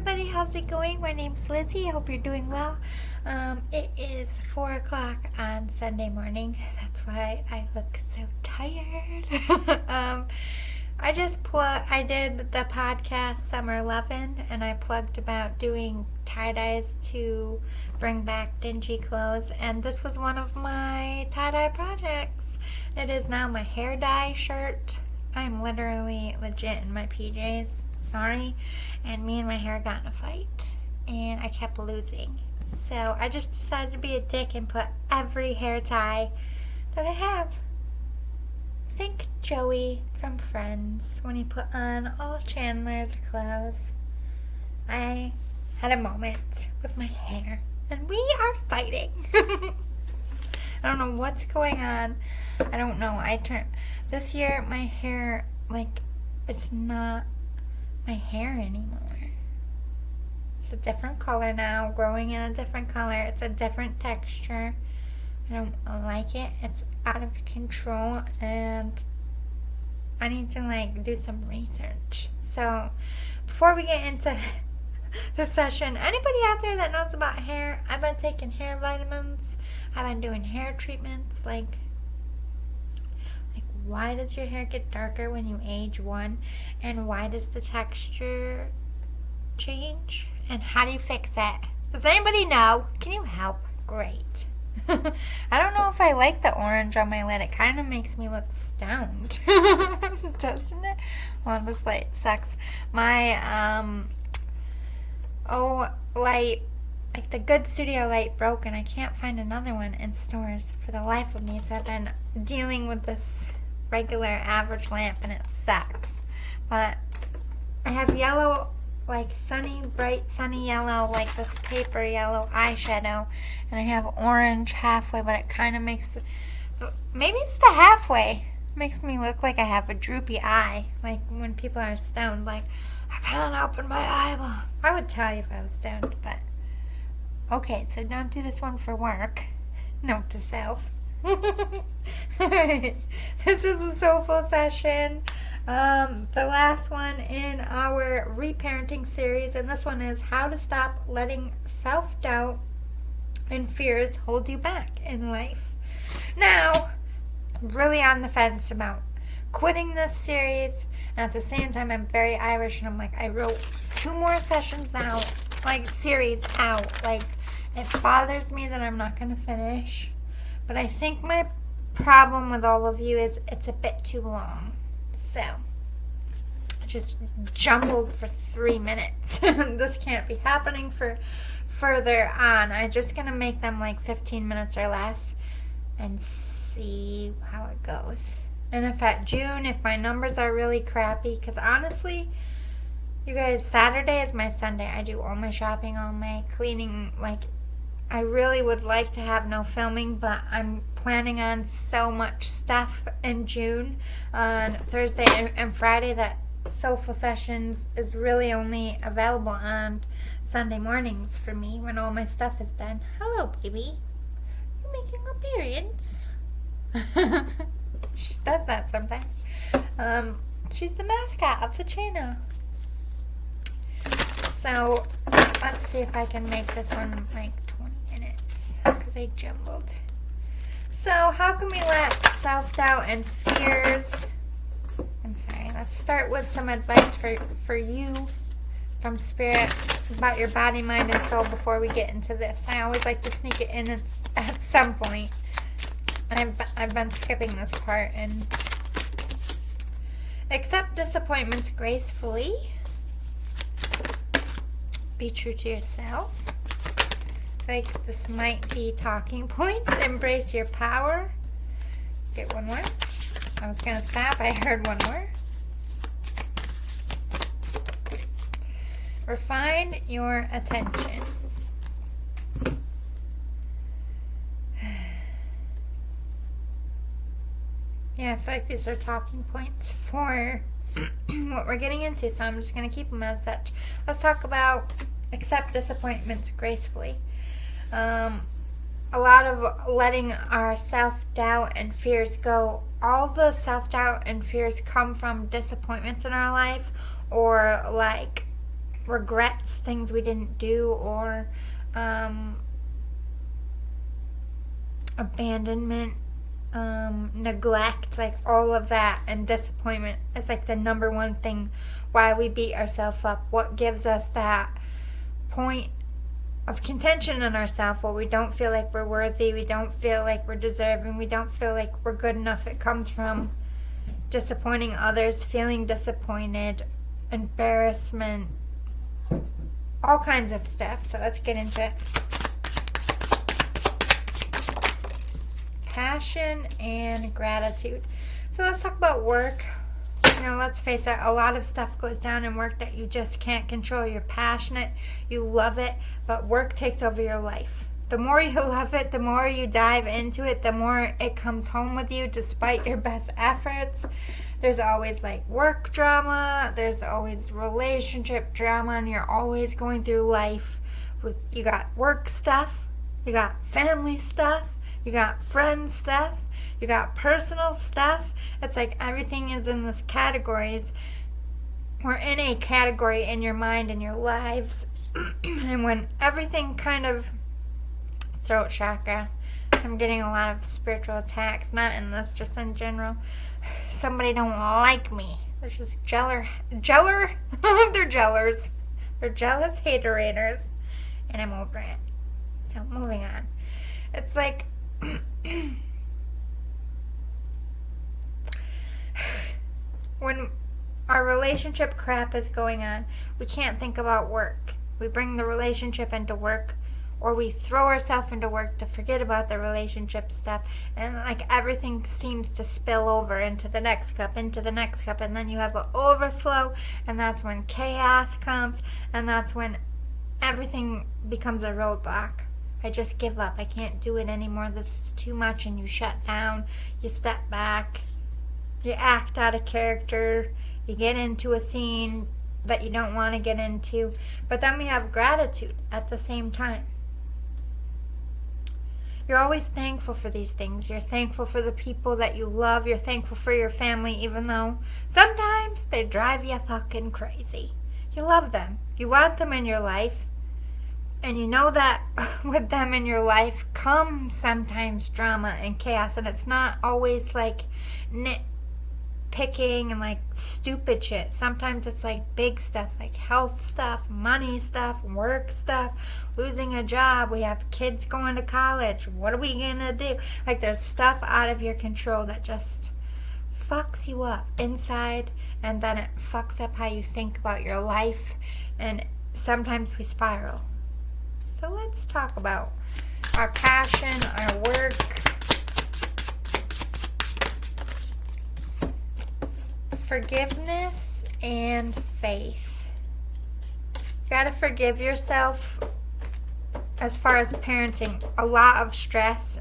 everybody, how's it going? My name's Lindsay. I hope you're doing well. It is 4 o'clock on Sunday morning. That's why I look so tired. I did the podcast Summer 11, and I plugged about doing tie-dyes to bring back dingy clothes, and this was one of my tie-dye projects. It is now my hair dye shirt. I'm literally legit in my PJs. Sorry. And me and my hair got in a fight. And I kept losing. So I just decided to be a dick and put every hair tie that I have. Think Joey from Friends when he put on all Chandler's clothes. I had a moment with my hair. And we are fighting. I don't know what's going on. I don't know. This year, my hair, it's not my hair anymore. It's a different color now, growing in a different color. It's a different texture. I don't like it. It's out of control, and I need to, do some research. So, before we get into the session, anybody out there that knows about hair, I've been taking hair vitamins. I've been doing hair treatments, why does your hair get darker when you age, one? And why does the texture change? And how do you fix it? Does anybody know? Can you help? Great. I don't know if I like the orange on my lid. It kind of makes me look stoned. Doesn't it? Well, this light sucks. My, the good studio light broke, and I can't find another one in stores for the life of me. So I've been dealing with this regular average lamp, and it sucks. But I have yellow, bright sunny yellow, this paper yellow eyeshadow, and I have orange halfway, but it kind of maybe it's the halfway. Makes me look like I have a droopy eye, when people are stoned, I can't open my eyeball. I would tell you if I was stoned, but okay, so don't do this one for work. Note to self. Alright, this is a soulful session. The last one in our reparenting series, and this one is how to stop letting self-doubt and fears hold you back in life. Now, I'm really on the fence about quitting this series, and at the same time I'm very Irish, and I'm I wrote 2 more sessions out, series out, it bothers me that I'm not going to finish. But I think my problem with all of you is it's a bit too long. So, I just jumbled for 3 minutes. This can't be happening for further on. I'm just going to make them 15 minutes or less and see how it goes. And if my numbers are really crappy, because honestly, you guys, Saturday is my Sunday. I do all my shopping, all my cleaning, I really would like to have no filming, but I'm planning on so much stuff in June on Thursday and Friday that Soulful Sessions is really only available on Sunday mornings for me when all my stuff is done. Hello, baby. You're making appearance. She does that sometimes. She's the mascot of the channel. So, let's see if I can make this one 20 minutes, because I jumbled. So, how can we let self-doubt and fears... let's start with some advice for you from Spirit about your body, mind, and soul before we get into this. I always like to sneak it in at some point. I've been skipping this part. And accept disappointments gracefully. Be true to yourself. This might be talking points. Embrace your power. Get one more. I was going to stop. I heard one more. Refine your attention. Yeah, I feel like these are talking points for what we're getting into, so I'm just going to keep them as such. Let's talk about accept disappointments gracefully. A lot of letting our self-doubt and fears go. All the self-doubt and fears come from disappointments in our life, or regrets, things we didn't do, or abandonment, neglect, like all of that, and disappointment is like the number one thing why we beat ourselves up. What gives us that point of contention in ourselves where we don't feel like we're worthy, we don't feel like we're deserving, we don't feel like we're good enough. It comes from disappointing others, feeling disappointed, embarrassment, all kinds of stuff. So let's get into it. Passion and gratitude. So let's talk about work. Let's face it, a lot of stuff goes down in work that you just can't control. You're passionate, you love it, but work takes over your life. The more you love it, the more you dive into it, the more it comes home with you despite your best efforts. There's always like work drama, there's always relationship drama, and you're always going through life with, you got work stuff, you got family stuff, you got friend stuff, you got personal stuff. It's like everything is in this categories. We're in a category in your mind and your lives. And when everything kind of, throat chakra, I'm getting a lot of spiritual attacks, not in this, just in general. Somebody don't like me. They're just jeller. They're jellers. They're jealous haterators. And I'm over it. So moving on. It's like when our relationship crap is going on, we can't think about work. We bring the relationship into work, or we throw ourselves into work to forget about the relationship stuff, and like everything seems to spill over into the next cup, and then you have an overflow, and that's when chaos comes, and that's when everything becomes a roadblock. I just give up. I can't do it anymore. This is too much, and you shut down, you step back, you act out of character, you get into a scene that you don't want to get into. But then we have gratitude at the same time. You're always thankful for these things. You're thankful for the people that you love. You're thankful for your family, even though sometimes they drive you fucking crazy. You love them. You want them in your life. And you know that with them in your life comes sometimes drama and chaos. And it's not always like nitpicking and like stupid shit. Sometimes it's like big stuff, like health stuff, money stuff, work stuff, losing a job. We have kids going to college. What are we going to do? Like there's stuff out of your control that just fucks you up inside. And then it fucks up how you think about your life. And sometimes we spiral. So let's talk about our passion, our work. Forgiveness and faith. You gotta forgive yourself. As far as parenting, a lot of stress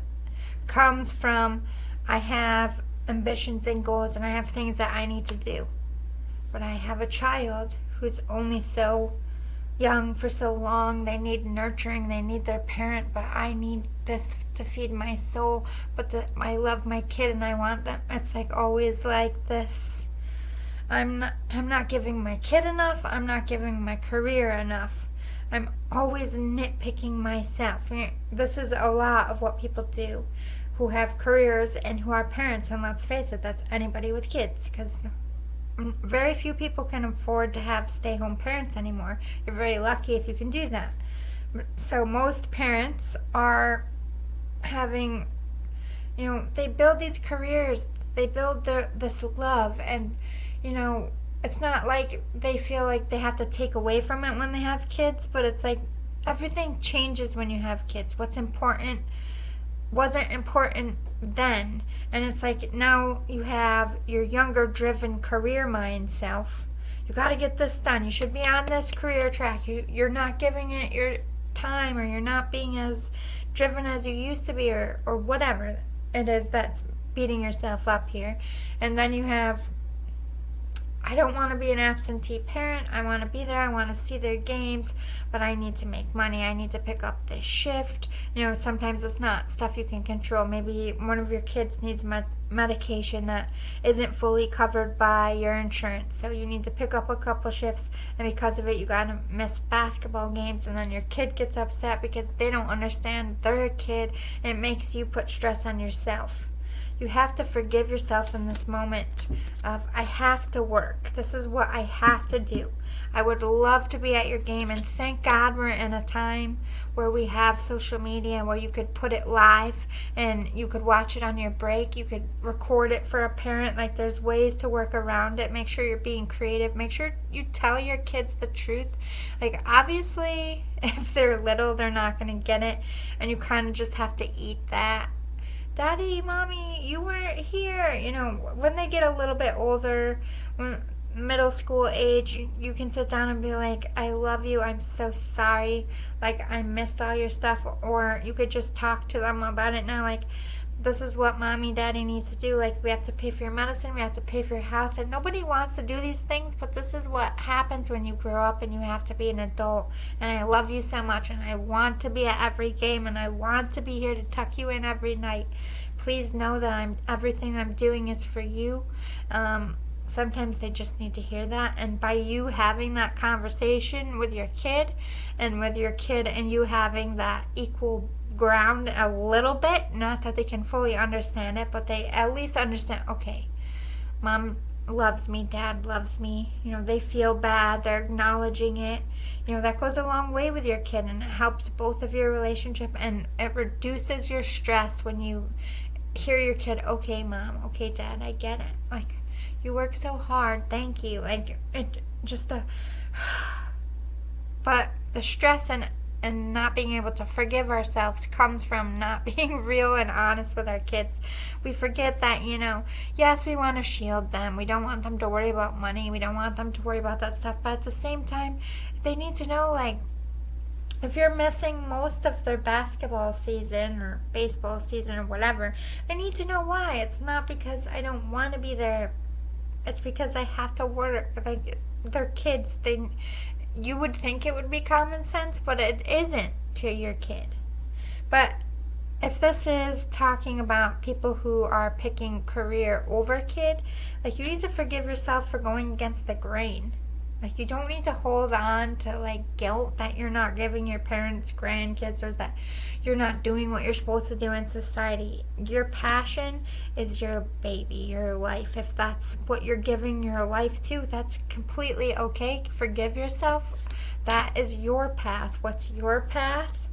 comes from I have ambitions and goals and I have things that I need to do. But I have a child who's only so young for so long. They need nurturing, they need their parent, but I need this to feed my soul. But I love my kid and I want them. It's like always like this. I'm not giving my kid enough. I'm not giving my career enough. I'm always nitpicking myself. This is a lot of what people do who have careers and who are parents. And let's face it, that's anybody with kids, because very few people can afford to have stay-home parents anymore. You're very lucky if you can do that. So most parents are having, they build these careers, they build this love, and, it's not like they feel like they have to take away from it when they have kids, but it's like everything changes when you have kids. What's important wasn't important then, and it's like now you have your younger driven career mind self. You got to get this done. You should be on this career track. You're not giving it your time, or you're not being as driven as you used to be, or whatever it is that's beating yourself up here. And then you have I don't want to be an absentee parent. I want to be there. I want to see their games, but I need to make money. I need to pick up this shift. Sometimes it's not stuff you can control. Maybe one of your kids needs medication that isn't fully covered by your insurance. So you need to pick up a couple shifts, and because of it, you got to miss basketball games, and then your kid gets upset because they don't understand they're a kid, and it makes you put stress on yourself. You have to forgive yourself in this moment of, I have to work. This is what I have to do. I would love to be at your game, and thank God we're in a time where we have social media where you could put it live and you could watch it on your break. You could record it for a parent. Like, there's ways to work around it. Make sure you're being creative. Make sure you tell your kids the truth. Like, obviously, if they're little, they're not going to get it, and you kind of just have to eat that. Daddy, Mommy, you weren't here. When they get a little bit older, middle school age, you can sit down and be like, I love you. I'm so sorry. Like, I missed all your stuff. Or you could just talk to them about it now. Like, this is what Mommy, Daddy needs to do. Like, we have to pay for your medicine. We have to pay for your house. And nobody wants to do these things, but this is what happens when you grow up and you have to be an adult. And I love you so much, and I want to be at every game, and I want to be here to tuck you in every night. Please know that everything I'm doing is for you. Sometimes they just need to hear that. And by you having that conversation with your kid, and you having that equal ground a little bit, not that they can fully understand it, but they at least understand, okay, Mom loves me, Dad loves me, they feel bad, they're acknowledging it, that goes a long way with your kid, and it helps both of your relationship, and it reduces your stress when you hear your kid, okay, Mom, okay, Dad, I get it, like, you work so hard, thank you, like, it just but the stress and not being able to forgive ourselves comes from not being real and honest with our kids. We forget that, yes, we want to shield them. We don't want them to worry about money. We don't want them to worry about that stuff. But at the same time, they need to know, like, if you're missing most of their basketball season or baseball season or whatever, they need to know why. It's not because I don't want to be there. It's because I have to work. Like, they're kids. You would think it would be common sense, but it isn't to your kid. But if this is talking about people who are picking career over kid, like, you need to forgive yourself for going against the grain. Like, you don't need to hold on to, like, guilt that you're not giving your parents grandkids, or that you're not doing what you're supposed to do in society. Your passion is your baby, your life. If that's what you're giving your life to, that's completely okay. Forgive yourself. That is your path. What's your path?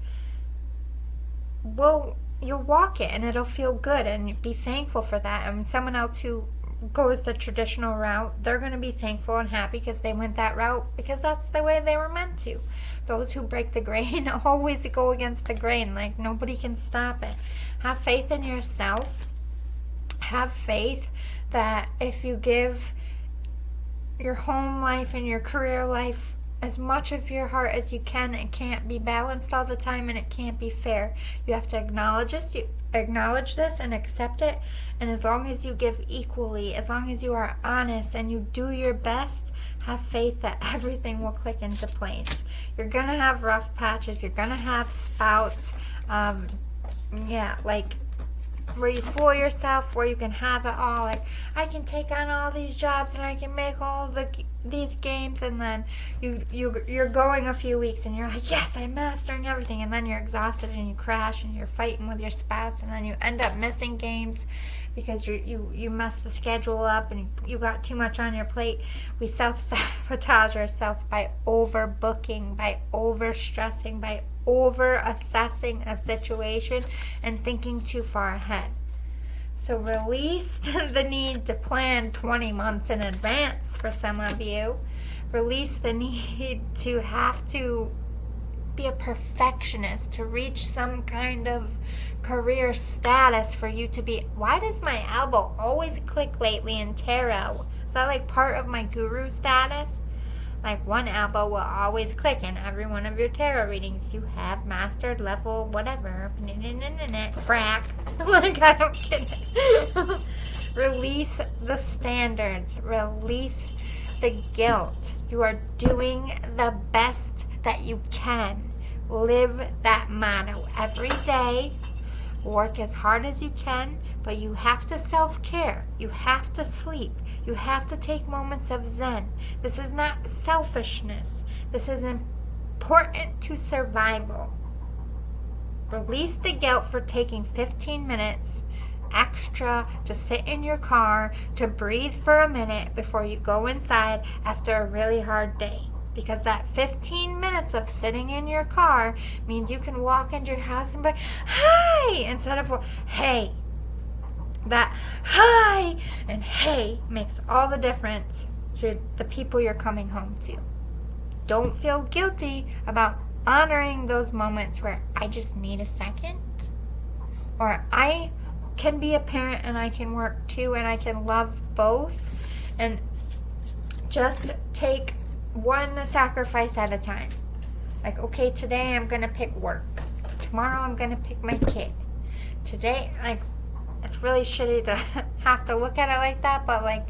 Well, you'll walk it, and it'll feel good, and be thankful for that. And someone else who goes the traditional route, they're going to be thankful and happy because they went that route, because that's the way they were meant to. Those who break the grain always go against the grain. Like, nobody can stop it. Have faith in yourself. Have faith that if you give your home life and your career life as much of your heart as you can, it can't be balanced all the time, and it can't be fair. You have to acknowledge this and accept it, and as long as you give equally, as long as you are honest and you do your best, have faith that everything will click into place. You're gonna have rough patches, you're gonna have spouts, like where you fool yourself, where you can have it all, like, I can take on all these jobs and I can make all these games, and then you're going a few weeks and you're like, yes, I'm mastering everything, and then you're exhausted and you crash and you're fighting with your spouse, and then you end up missing games because you messed the schedule up and you got too much on your plate. We self-sabotage ourselves by overbooking, by overstressing, by over-assessing a situation and thinking too far ahead. So release the need to plan 20 months in advance for some of you. Release the need to have to be a perfectionist to reach some kind of career status for you to be. Why does my elbow always click lately in tarot? Is that like part of my guru status? Like, one elbow will always click in every one of your tarot readings. You have mastered level whatever. Crack. Like, I don't get it. Release the standards. Release the guilt. You are doing the best that you can. Live that motto every day. Work as hard as you can, but you have to self-care. You have to sleep. You have to take moments of zen. This is not selfishness. This is important to survival. Release the guilt for taking 15 minutes extra to sit in your car, to breathe for a minute before you go inside after a really hard day. Because that 15 minutes of sitting in your car means you can walk into your house and be, hi, instead of, hey. That hi and hey makes all the difference to the people you're coming home to. Don't feel guilty about honoring those moments where I just need a second. Or I can be a parent and I can work too, and I can love both. And just take one sacrifice at a time. Like, okay, today I'm going to pick work. Tomorrow I'm going to pick my kid. Today, like, it's really shitty to have to look at it like that, but, like,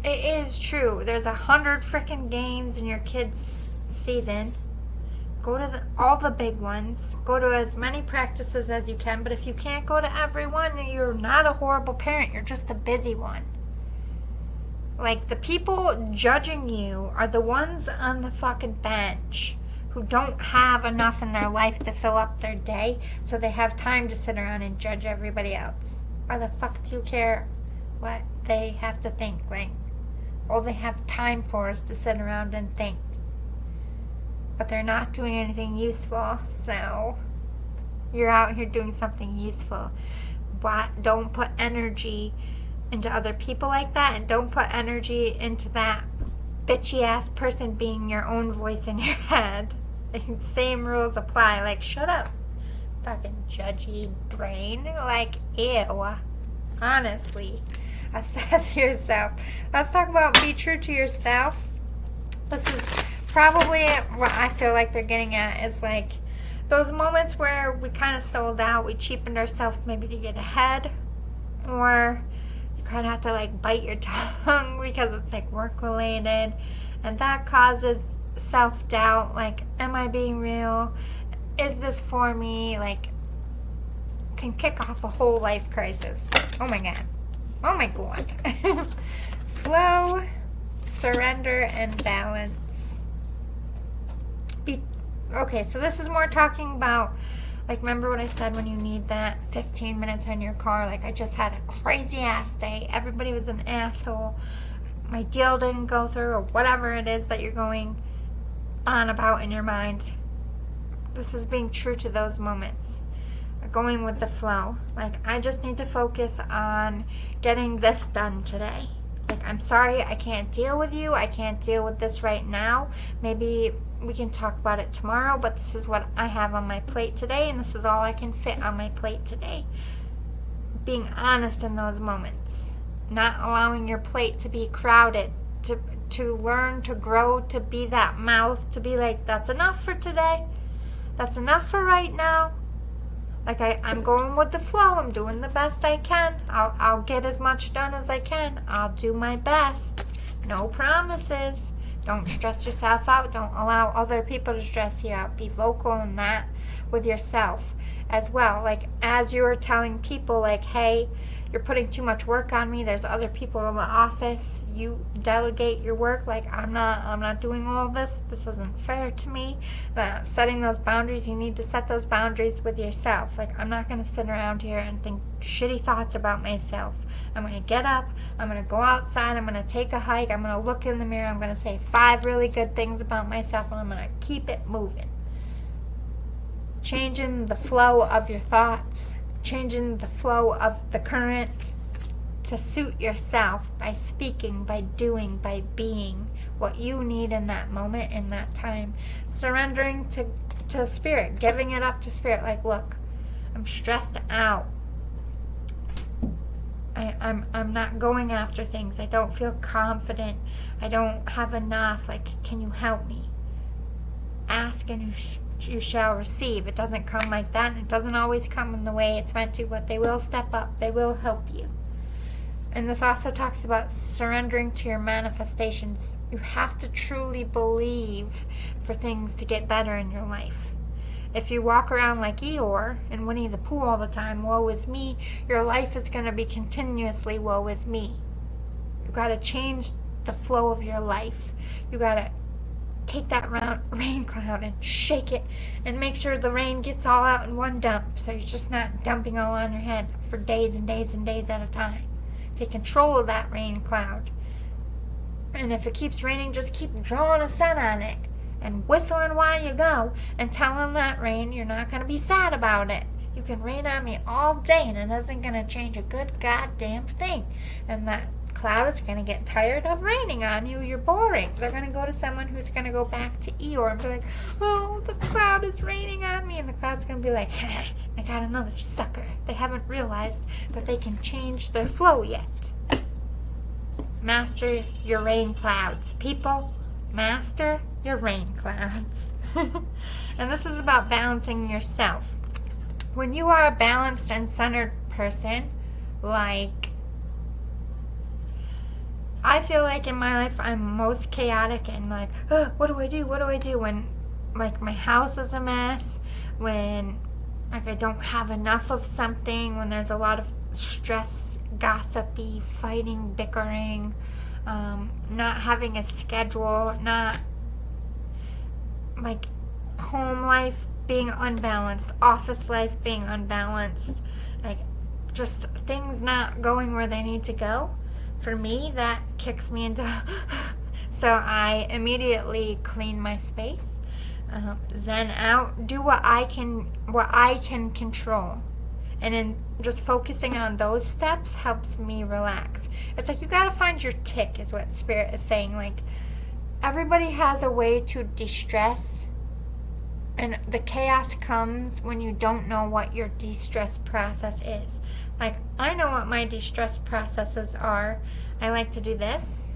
it is true. There's 100 freaking games in your kid's season. Go to all the big ones. Go to as many practices as you can, but if you can't go to every one, you're not a horrible parent. You're just a busy one. Like, the people judging you are the ones on the fucking bench who don't have enough in their life to fill up their day, so they have time to sit around and judge everybody else. Why the fuck do you care what they have to think? Like, all they have time for is to sit around and think. But they're not doing anything useful, so you're out here doing something useful. But don't put energy into other people like that, and don't put energy into that bitchy ass person being your own voice in your head. Same rules apply. Like, shut up, fucking judgy brain. Like, ew. Honestly, assess yourself. Let's talk about be true to yourself. This is probably what I feel like they're getting at, is like those moments where we kind of sold out, we cheapened ourselves maybe to get ahead, or you kind of have to like bite your tongue because it's like work related, and that causes self-doubt. Like, am I being real? Is this for me? Like, can kick off a whole life crisis. Oh my god. Oh my god. Flow, surrender, and balance. Okay, so this is more talking about, like, remember what I said when you need that 15 minutes in your car? Like, I just had a crazy ass day. Everybody was an asshole. My deal didn't go through, or whatever it is that you're going on about in your mind. This is being true to those moments. Going with the flow. Like, I just need to focus on getting this done today. Like, I'm sorry, I can't deal with you. I can't deal with this right now. Maybe we can talk about it tomorrow, but this is what I have on my plate today, and this is all I can fit on my plate today. Being honest in those moments. Not allowing your plate to be crowded. To learn, to grow, to be that mouth, to be like, that's enough for today. That's enough for right now. Like, I'm going with the flow. I'm doing the best I can. I'll get as much done as I can. I'll do my best. No promises. Don't stress yourself out. Don't allow other people to stress you out. Be vocal in that with yourself as well. Like, as you're telling people, like, hey, you're putting too much work on me. There's other people in the office. You delegate your work. Like, I'm not doing all this. This isn't fair to me. Setting those boundaries, you need to set those boundaries with yourself. Like, I'm not going to sit around here and think shitty thoughts about myself. I'm going to get up. I'm going to go outside. I'm going to take a hike. I'm going to look in the mirror. I'm going to say 5 really good things about myself, and I'm going to keep it moving. Changing the flow of your thoughts. Changing the flow of the current to suit yourself by speaking, by doing, by being what you need in that moment, in that time. Surrendering to spirit, giving it up to spirit. Like, look, I'm stressed out. I'm not going after things. I don't feel confident. I don't have enough. Like, can you help me? Ask and you shall receive. It doesn't come like that, and it doesn't always come in the way it's meant to, but they will step up. They will help you. And this also talks about surrendering to your manifestations. You have to truly believe for things to get better in your life. If you walk around like Eeyore and Winnie the Pooh all the time, woe is me, your life is going to be continuously woe is me. You got to change the flow of your life. You got to take that rain cloud and shake it and make sure the rain gets all out in one dump, so you're just not dumping all on your head for days and days and days at a time. Take control of that rain cloud. And if it keeps raining, just keep drawing a sun on it and whistling while you go and telling that rain you're not going to be sad about it. You can rain on me all day and it isn't going to change a good goddamn thing. And that cloud is going to get tired of raining on you. You're boring. They're going to go to someone who's going to go back to Eeyore and be like, oh, the cloud is raining on me. And the cloud's going to be like, I got another sucker. They haven't realized that they can change their flow yet. Master your rain clouds. People, master your rain clouds. And this is about balancing yourself. When you are a balanced and centered person, like I feel like in my life I'm most chaotic and like, oh, what do I do? What do I do? When like my house is a mess, when like I don't have enough of something, when there's a lot of stress, gossipy, fighting, bickering, not having a schedule, not like home life being unbalanced, office life being unbalanced, like just things not going where they need to go. For me, that kicks me into so I immediately clean my space, zen out, do what I can control, and then just focusing on those steps helps me relax. It's like you gotta find your tick, is what Spirit is saying. Like everybody has a way to de-stress, and the chaos comes when you don't know what your de-stress process is. Like, I know what my de-stress processes are. I like to do this.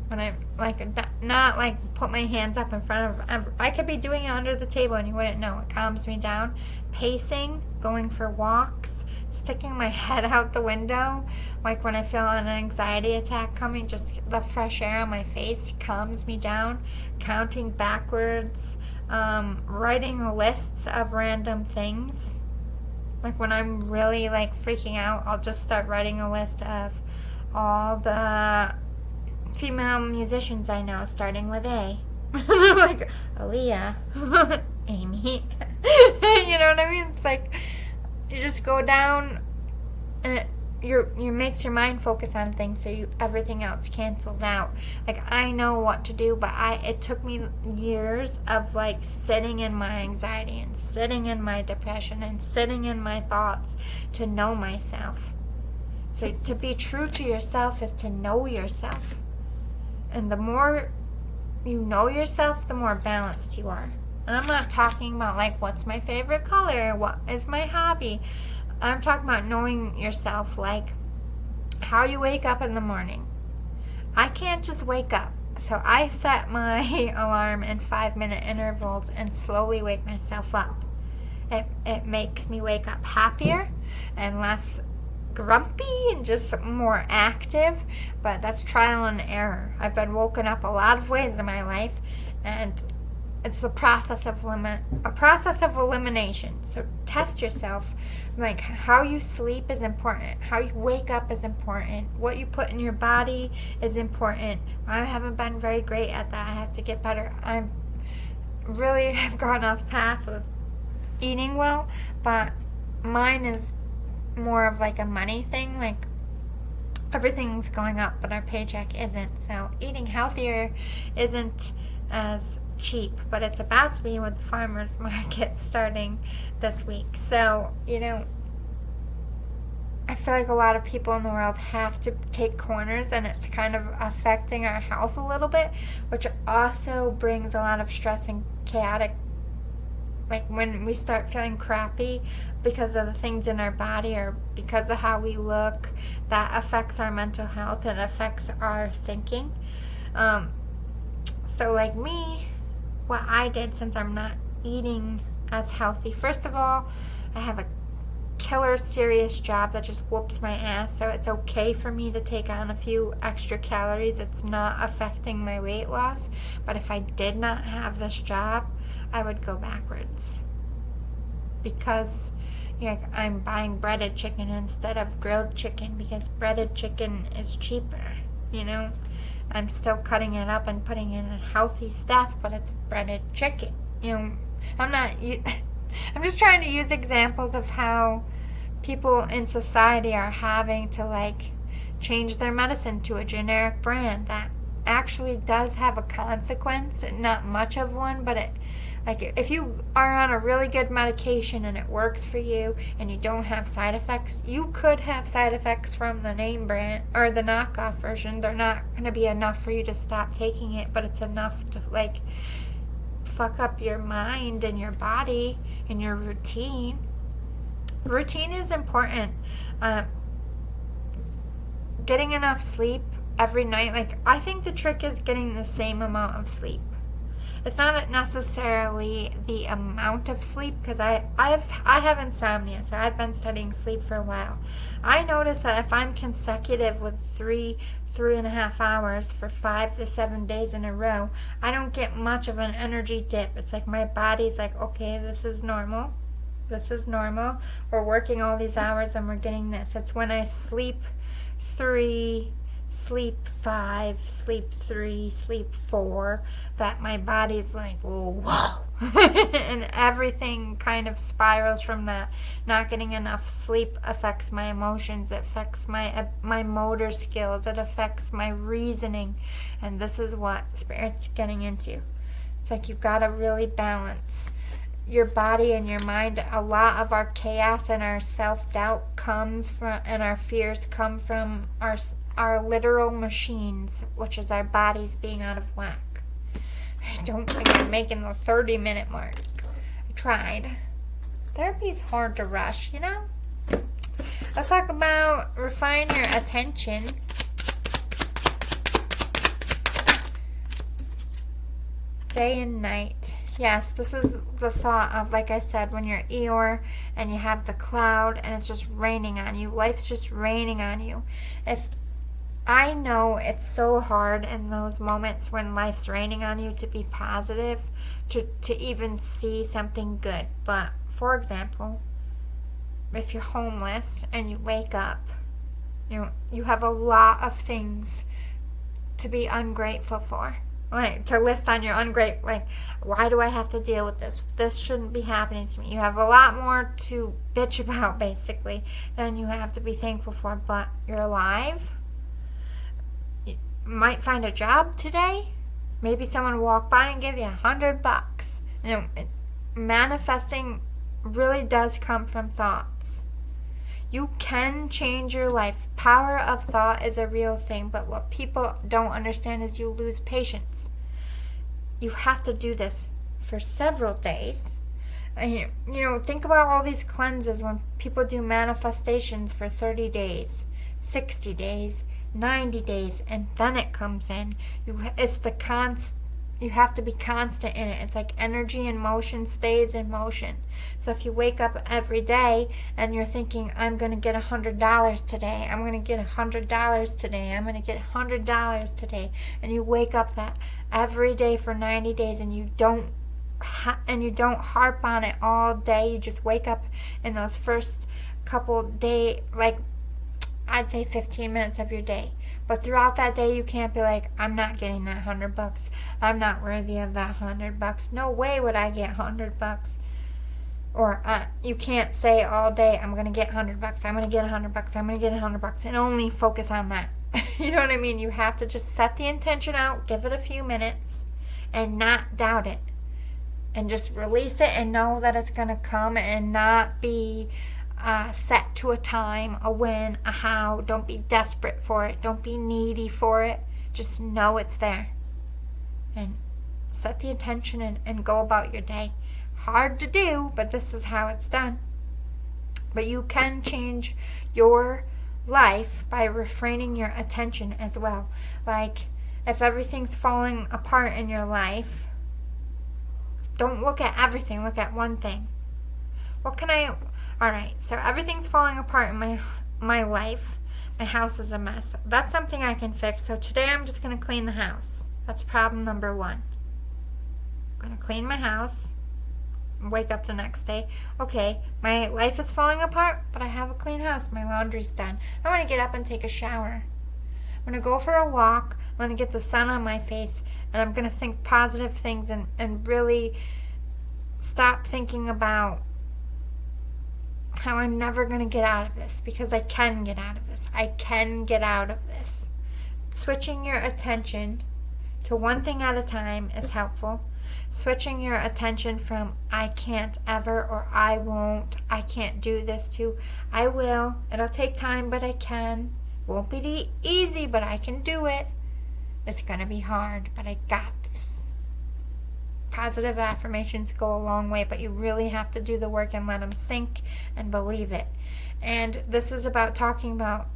When I, like, not, like, put my hands up in front of, I could be doing it under the table and you wouldn't know. It calms me down. Pacing, going for walks, sticking my head out the window. Like, when I feel an anxiety attack coming, just the fresh air on my face calms me down. Counting backwards. Writing lists of random things. Like when I'm really like freaking out, I'll just start writing a list of all the female musicians I know, starting with A. Like Aaliyah, Amy. You know what I mean? It's like you just go down, and you makes your mind focus on things, so everything else cancels out. Like I know what to do, but it took me years of like sitting in my anxiety and sitting in my depression and sitting in my thoughts to know myself. So to be true to yourself is to know yourself, and the more you know yourself, the more balanced you are. And I'm not talking about like what's my favorite color, what is my hobby. I'm talking about knowing yourself, like how you wake up in the morning. I can't just wake up. So I set my alarm in 5-minute intervals and slowly wake myself up. It makes me wake up happier and less grumpy and just more active. But that's trial and error. I've been woken up a lot of ways in my life, and it's a process of elimination. So test yourself. Like how you sleep is important. How you wake up is important. What you put in your body is important. I haven't been very great at that. I have to get better. I really have gone off path with eating well, but mine is more of like a money thing. Like everything's going up, but our paycheck isn't. So eating healthier isn't as cheap, but it's about to be with the farmers market starting this week. So, you know, I feel like a lot of people in the world have to take corners, and it's kind of affecting our health a little bit, which also brings a lot of stress and chaotic, like when we start feeling crappy because of the things in our body or because of how we look, that affects our mental health and affects our thinking. So like me, what I did, since I'm not eating as healthy, first of all, I have a killer serious job that just whoops my ass, so it's okay for me to take on a few extra calories. It's not affecting my weight loss. But if I did not have this job, I would go backwards. Because I'm buying breaded chicken instead of grilled chicken because breaded chicken is cheaper, I'm still cutting it up and putting in healthy stuff, but it's breaded chicken. I'm just trying to use examples of how people in society are having to change their medicine to a generic brand that actually does have a consequence, not much of one, but if you are on a really good medication and it works for you and you don't have side effects, you could have side effects from the name brand or the knockoff version. They're not going to be enough for you to stop taking it, but it's enough to fuck up your mind and your body and your routine. Routine is important. Getting enough sleep every night, I think the trick is getting the same amount of sleep. It's not necessarily the amount of sleep, because I have insomnia, so I've been studying sleep for a while. I notice that if I'm consecutive with 3.5 hours for 5 to 7 days in a row, I don't get much of an energy dip. It's like my body's like, okay, this is normal. This is normal. We're working all these hours and we're getting this. It's when I sleep 3, sleep 5, sleep 3, sleep 4, that my body's like, whoa. And everything kind of spirals from that. Not getting enough sleep affects my emotions. It affects my motor skills. It affects my reasoning. And this is what Spirit's getting into. It's like you've got to really balance your body and your mind. A lot of our chaos and our self-doubt comes from, and our fears come from our literal machines, which is our bodies being out of whack. I don't think I'm making the 30-minute mark. I tried. Therapy's hard to rush, Let's talk about refine your attention. Day and night. Yes, this is the thought of, like I said, when you're Eeyore and you have the cloud and it's just raining on you. Life's just raining on you. I know it's so hard in those moments when life's raining on you to be positive, to even see something good. But, for example, if you're homeless and you wake up, you have a lot of things to be ungrateful for. To list on your ungrateful, why do I have to deal with this? This shouldn't be happening to me. You have a lot more to bitch about, basically, than you have to be thankful for. But you're alive. Might find a job today. Maybe someone will walk by and give you $100. Manifesting really does come from thoughts. You can change your life. Power of thought is a real thing, but what people don't understand is you lose patience. You have to do this for several days. And think about all these cleanses when people do manifestations for 30 days, 60 days, 90 days, and then it comes in. You have to be constant in it. It's like energy in motion stays in motion. So if you wake up every day and you're thinking, I'm going to get $100 today, I'm going to get $100 today, I'm going to get $100 today, and you wake up that every day for 90 days and you don't harp on it all day, you just wake up in those first couple days, I'd say 15 minutes of your day. But throughout that day, you can't be like, I'm not getting that $100. I'm not worthy of that $100. No way would I get $100. Or you can't say all day, I'm going to get $100. I'm going to get $100. I'm going to get $100. And only focus on that. You know what I mean? You have to just set the intention out, give it a few minutes, and not doubt it. And just release it and know that it's going to come, and not be set to a time, a when, a how. Don't be desperate for it. Don't be needy for it. Just know it's there. And set the intention and go about your day. Hard to do, but this is how it's done. But you can change your life by refraining your attention as well. If everything's falling apart in your life, don't look at everything. Look at one thing. Alright, so everything's falling apart in my life. My house is a mess. That's something I can fix. So today I'm just going to clean the house. That's problem number 1. I'm going to clean my house. Wake up the next day. Okay, my life is falling apart, but I have a clean house. My laundry's done. I want to get up and take a shower. I'm going to go for a walk. I'm going to get the sun on my face. And I'm going to think positive things and really stop thinking about how I'm never going to get out of this, because I can get out of this. I can get out of this. Switching your attention to one thing at a time is helpful. Switching your attention from I can't ever, or I won't, I can't do this, to I will. It'll take time, but I can. Won't be easy, but I can do it. It's going to be hard, but I got this. Positive affirmations go a long way, but you really have to do the work and let them sink and believe it. And this is about talking about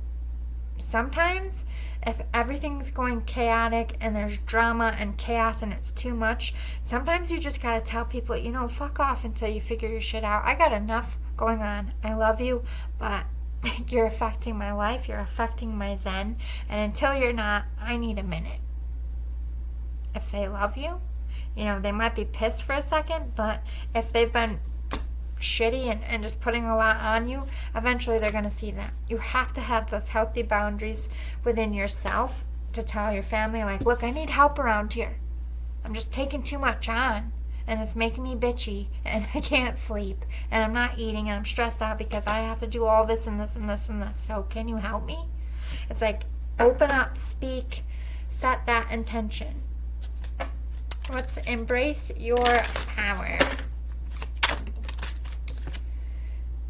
sometimes if everything's going chaotic and there's drama and chaos and it's too much, sometimes you just got to tell people, fuck off until you figure your shit out. I got enough going on. I love you, but you're affecting my life. You're affecting my zen. And until you're not, I need a minute. If they love you, they might be pissed for a second, but if they've been shitty and just putting a lot on you, eventually they're going to see that. You have to have those healthy boundaries within yourself to tell your family, like, look, I need help around here. I'm just taking too much on, and it's making me bitchy, and I can't sleep, and I'm not eating, and I'm stressed out because I have to do all this and this and this and this. So can you help me? It's like, open up, speak, set that intention. Let's embrace your power.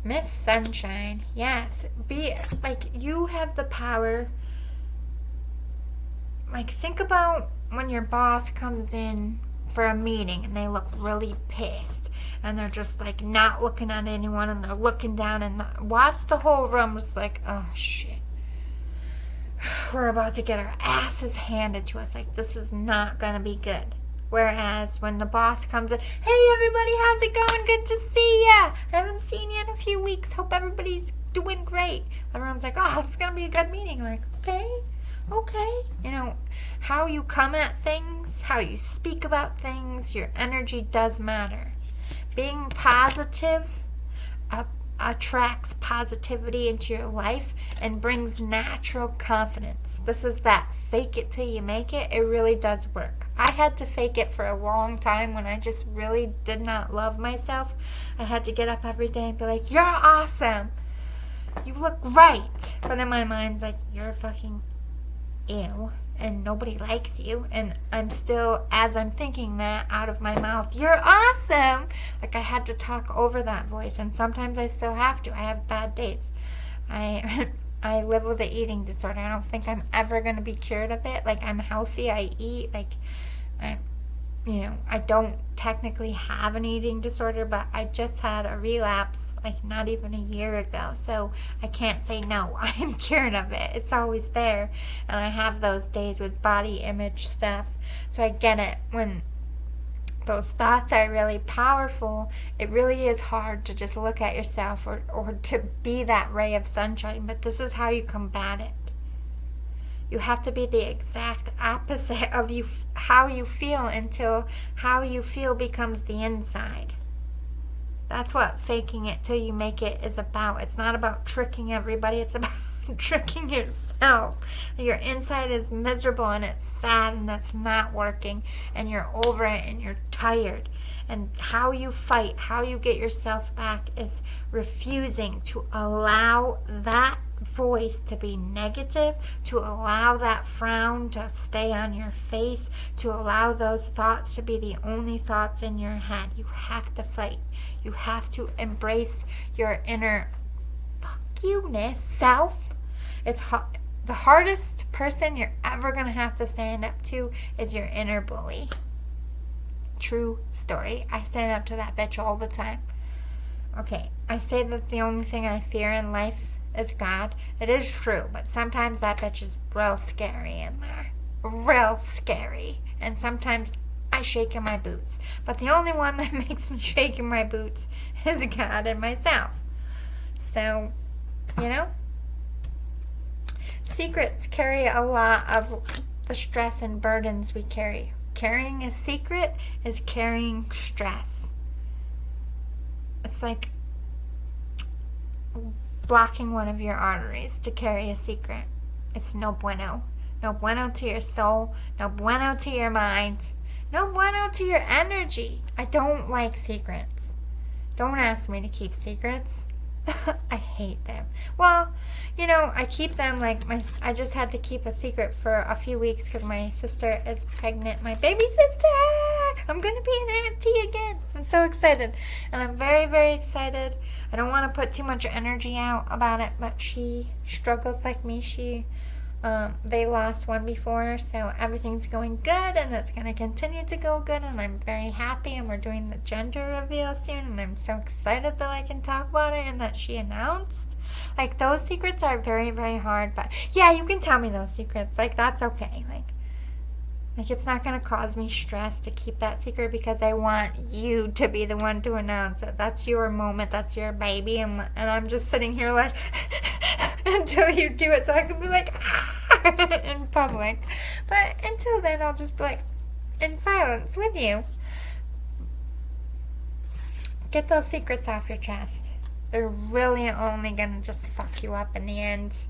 Miss Sunshine. Yes. Be like, you have the power. Like, think about when your boss comes in for a meeting and they look really pissed and they're just like not looking at anyone and they're looking down and watch the whole room just like, oh shit. We're about to get our asses handed to us. Like, this is not gonna be good. Whereas when the boss comes in, hey everybody, how's it going? Good to see ya. I haven't seen you in a few weeks. Hope everybody's doing great. Everyone's like, oh, it's going to be a good meeting. Like, okay. How you come at things, how you speak about things, your energy does matter. Being positive attracts positivity into your life and brings natural confidence. This is that fake it till you make it. It really does work. I had to fake it for a long time when I just really did not love myself. I had to get up every day and be like, you're awesome. You look great. But in my mind's like, you're fucking ew. And nobody likes you. And I'm still, as I'm thinking that out of my mouth, you're awesome. Like, I had to talk over that voice. And sometimes I still have to. I have bad days. I live with an eating disorder. I don't think I'm ever going to be cured of it. Like, I'm healthy. I eat. Like, I don't technically have an eating disorder, but I just had a relapse, like, not even a year ago. So I can't say no. I'm cured of it. It's always there. And I have those days with body image stuff. So I get it. When those thoughts are really powerful, it really is hard to just look at yourself or to be that ray of sunshine. But this is how you combat it. You have to be the exact opposite of how you feel until how you feel becomes the inside. That's what faking it till you make it is about. It's not about tricking everybody. It's about tricking yourself. Your inside is miserable and it's sad and it's not working and you're over it and you're tired. And how you fight, how you get yourself back is refusing to allow that voice to be negative, to allow that frown to stay on your face, to allow those thoughts to be the only thoughts in your head. You have to fight. You have to embrace your inner fuck you-ness self. It's the hardest person you're ever going to have to stand up to is your inner bully. True story. I stand up to that bitch all the time. Okay, I say that the only thing I fear in life is God. It is true, but sometimes that bitch is real scary in there. Real scary. And sometimes I shake in my boots. But the only one that makes me shake in my boots is God and myself. So, secrets carry a lot of the stress and burdens we carry. Carrying a secret is carrying stress. It's like blocking one of your arteries to carry a secret. It's no bueno. No bueno to your soul. No bueno to your mind. No bueno to your energy. I don't like secrets. Don't ask me to keep secrets. I hate them. Well, I keep them I just had to keep a secret for a few weeks because my sister is pregnant. My baby sister! I'm going to be an auntie again. I'm so excited. And I'm very, very excited. I don't want to put too much energy out about it, but she struggles like me. They lost one before, so everything's going good, and it's going to continue to go good, and I'm very happy, and we're doing the gender reveal soon, and I'm so excited that I can talk about it and that she announced. Those secrets are very, very hard, but yeah, you can tell me those secrets. That's okay. It's not going to cause me stress to keep that secret because I want you to be the one to announce it. That's your moment. That's your baby. And I'm just sitting here until you do it so I can be in public. But until then, I'll just be in silence with you. Get those secrets off your chest. They're really only going to just fuck you up in the end.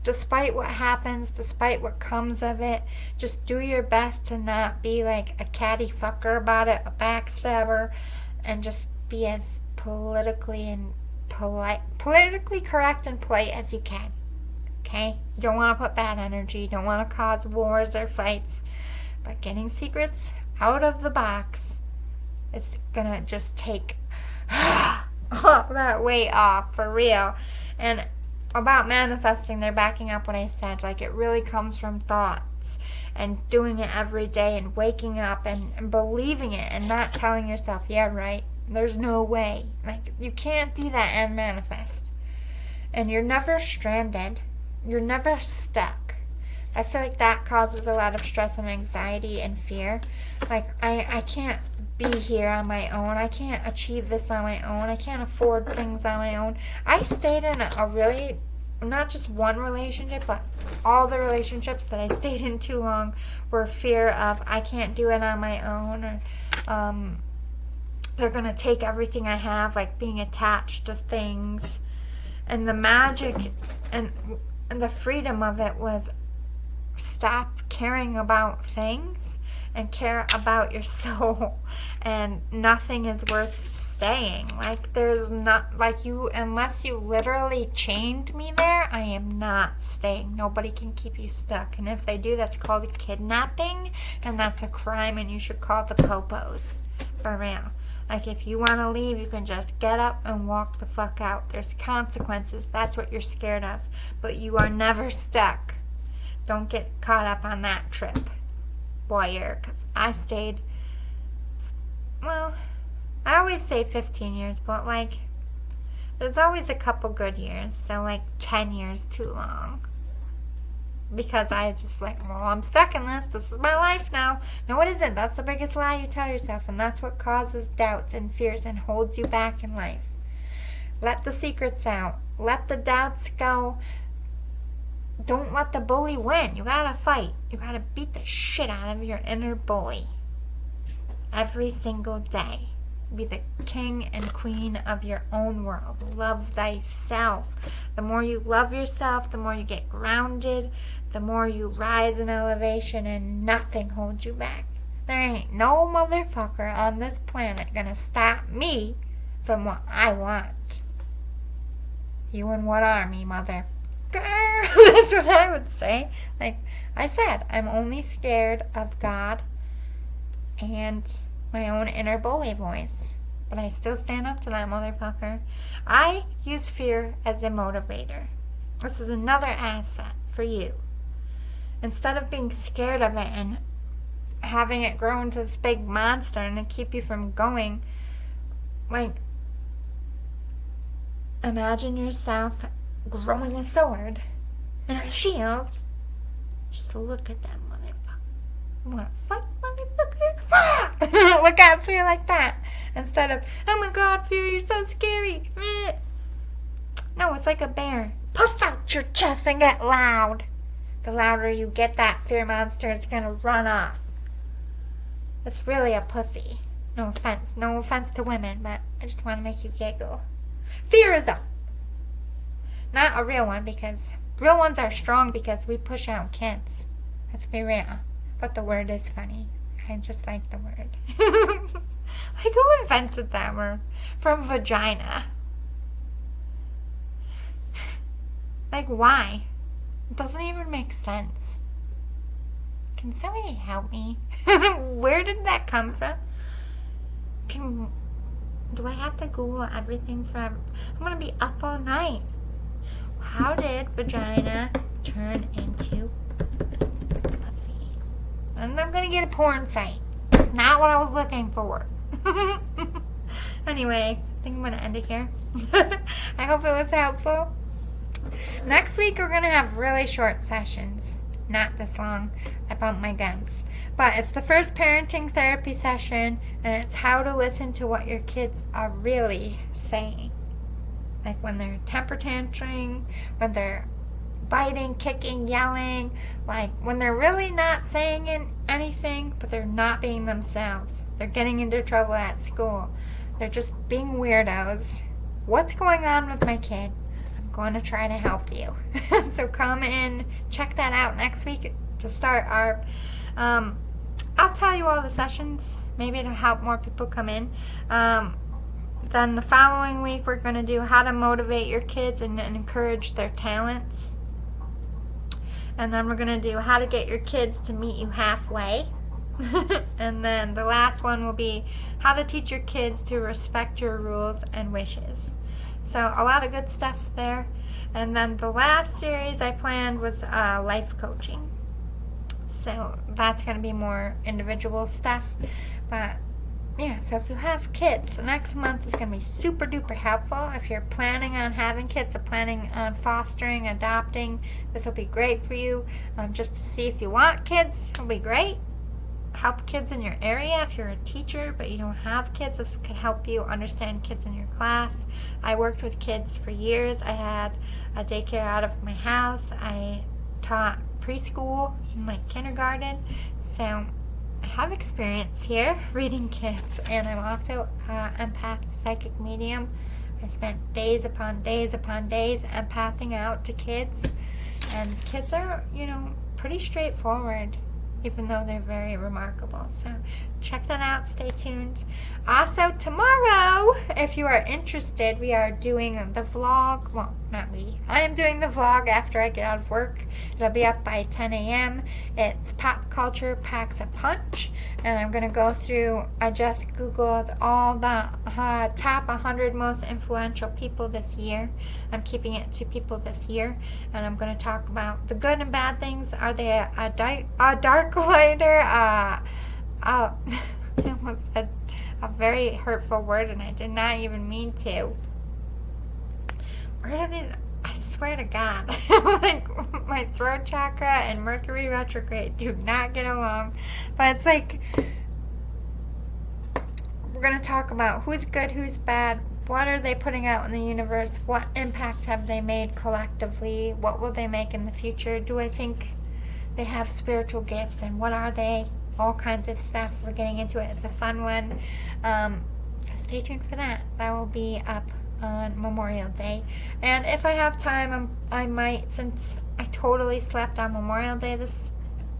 Despite what happens, despite what comes of it, just do your best to not be a catty fucker about it, a backstabber, and just be as politically correct and polite as you can. Okay? You don't want to put bad energy, you don't want to cause wars or fights, but getting secrets out of the box, it's gonna just take all that weight off, for real. And about manifesting, they're backing up what I said. It really comes from thoughts and doing it every day and waking up and believing it and not telling yourself, yeah, right, there's no way. You can't do that and manifest. And you're never stranded. You're never stuck. I feel that causes a lot of stress and anxiety and fear. I can't be here on my own. I can't achieve this on my own. I can't afford things on my own. I stayed in a really, not just one relationship, but all the relationships that I stayed in too long were fear of I can't do it on my own, or they're going to take everything I have, being attached to things. And the magic and the freedom of it was stop caring about things and care about your soul, and nothing is worth staying. There's not, unless you literally chained me there, I am not staying. Nobody can keep you stuck, and if they do, that's called kidnapping, and that's a crime, and you should call the popos, for real. If you want to leave, you can just get up and walk the fuck out. There's consequences. That's what you're scared of, but you are never stuck. Don't get caught up on that trip, voyeur, because I stayed, I always say 15 years, but there's always a couple good years, so 10 years too long, because I just I'm stuck in this is my life now. No, it isn't. That's the biggest lie you tell yourself, and that's what causes doubts and fears and holds you back in life. Let the secrets out. Let the doubts go. Don't let the bully win. You gotta fight. You gotta beat the shit out of your inner bully. Every single day. Be the king and queen of your own world. Love thyself. The more you love yourself, the more you get grounded, the more you rise in elevation, and nothing holds you back. There ain't no motherfucker on this planet gonna stop me from what I want. You and what army, motherfucker? That's what I would say. I said, I'm only scared of God and my own inner bully voice. But I still stand up to that motherfucker. I use fear as a motivator. This is another asset for you. Instead of being scared of it and having it grow into this big monster and keep you from going, imagine yourself growing a sword and a shield. Just look at that motherfucker. You want to fight, motherfucker? Look at fear like that. Instead of, oh my god, fear, you're so scary. No, it's like a bear. Puff out your chest and get loud. The louder you get, that fear monster is going to run off. It's really a pussy. No offense. No offense to women, but I just want to make you giggle. Fear is not a real one, because real ones are strong because we push out kids. Let's be real. But the word is funny. I just like the word. Like, who invented that word? From vagina. Like, why? It doesn't even make sense. Can somebody help me? Where did that come from? Do I have to Google everything from... I'm going to be up all night. How did vagina turn into pussy? And I'm going to get a porn site. That's not what I was looking for. Anyway, I think I'm going to end it here. I hope it was helpful. Next week we're going to have really short sessions. Not this long, about my guns. But it's the first parenting therapy session, and it's how to listen to what your kids are really saying. Like when they're temper tantruming, when they're biting, kicking, yelling, like when they're really not saying anything, but they're not being themselves. They're getting into trouble at school. They're just being weirdos. What's going on with my kid? I'm going to try to help you. So come in, check that out next week to start our... I'll tell you all the sessions, maybe to help more people come in. Then the following week we're going to do how to motivate your kids and encourage their talents. And then we're going to do how to get your kids to meet you halfway. And then the last one will be how to teach your kids to respect your rules and wishes. So a lot of good stuff there. And then the last series I planned was life coaching. So that's going to be more individual stuff. But yeah, so if you have kids, the next month is going to be super duper helpful. If you're planning on having kids or planning on fostering, adopting, this will be great for you. Just to see if you want kids, it'll be great. Help kids in your area. If you're a teacher but you don't have kids, this can help you understand kids in your class. I worked with kids for years. I had a daycare out of my house. I taught preschool and like kindergarten. So I have experience here reading kids, and I'm also an empath, psychic medium. I spent days upon days upon days empathing out to kids, and kids are, pretty straightforward, even though they're very remarkable. So check that out. Stay tuned. Also, tomorrow, if you are interested, we are doing the vlog. Well, not we. I am doing the vlog after I get out of work. It'll be up by 10 a.m. It's Pop Culture Packs a Punch. And I'm going to go through, I just Googled all the top 100 most influential people this year. I'm keeping it to people this year. And I'm going to talk about the good and bad things. Are they a dark lighter? I almost said a very hurtful word, and I did not even mean to. Where do these... I swear to God, like my throat chakra and Mercury retrograde do not get along. But it's like, we're going to talk about who's good, who's bad, what are they putting out in the universe, what impact have they made collectively, what will they make in the future, do I think they have spiritual gifts, and what are they? All kinds of stuff. We're getting into it. It's a fun one. So stay tuned for that. That will be up on Memorial Day. And if I have time, I might, since I totally slept on Memorial Day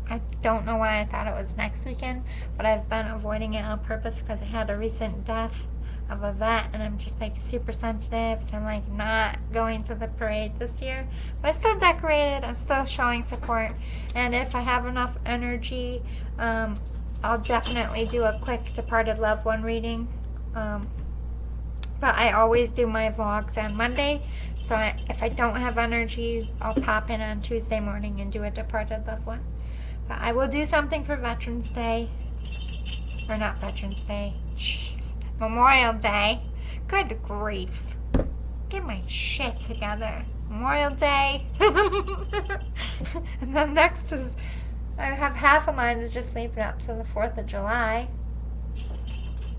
I don't know why I thought it was next weekend, but I've been avoiding it on purpose because I had a recent death of a vet, and I'm just like super sensitive, so I'm like not going to the parade this year. But I'm still decorated. I'm still showing support, and if I have enough energy, I'll definitely do a quick departed loved one reading. But I always do my vlogs on Monday, so if I don't have energy, I'll pop in on Tuesday morning and do a departed loved one. But I will do something for Veterans Day, or not Veterans Day. Jeez. Memorial Day. Good grief. Get my shit together. Memorial Day. And then next is, I have half of mine to just leave it up till the 4th of July.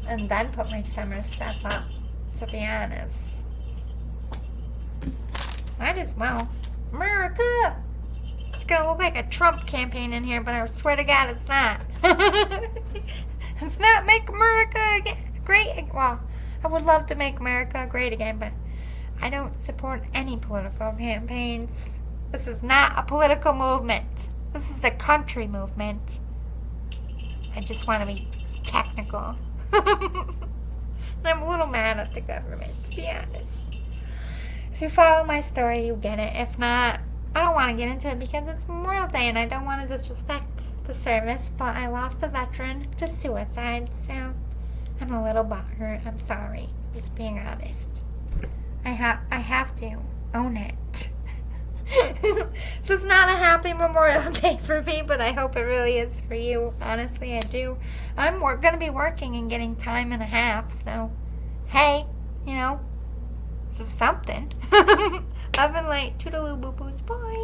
And then put my summer stuff up, to be honest. Might as well. America! It's gonna look like a Trump campaign in here, but I swear to God it's not. It's not Make America Great. Well, I would love to make America great again, but I don't support any political campaigns. This is not a political movement. This is a country movement. I just want to be technical. And I'm a little mad at the government, to be honest. If you follow my story, you get it. If not, I don't want to get into it because it's Memorial Day and I don't want to disrespect the service, but I lost a veteran to suicide, so I'm a little butthurt. I'm sorry. Just being honest. I have to own it. So it's not a happy Memorial Day for me, but I hope it really is for you. Honestly, I do. I'm going to be working and getting time and a half, so hey, you know, this is something. Love and light. Toodaloo, boo-boos. Bye.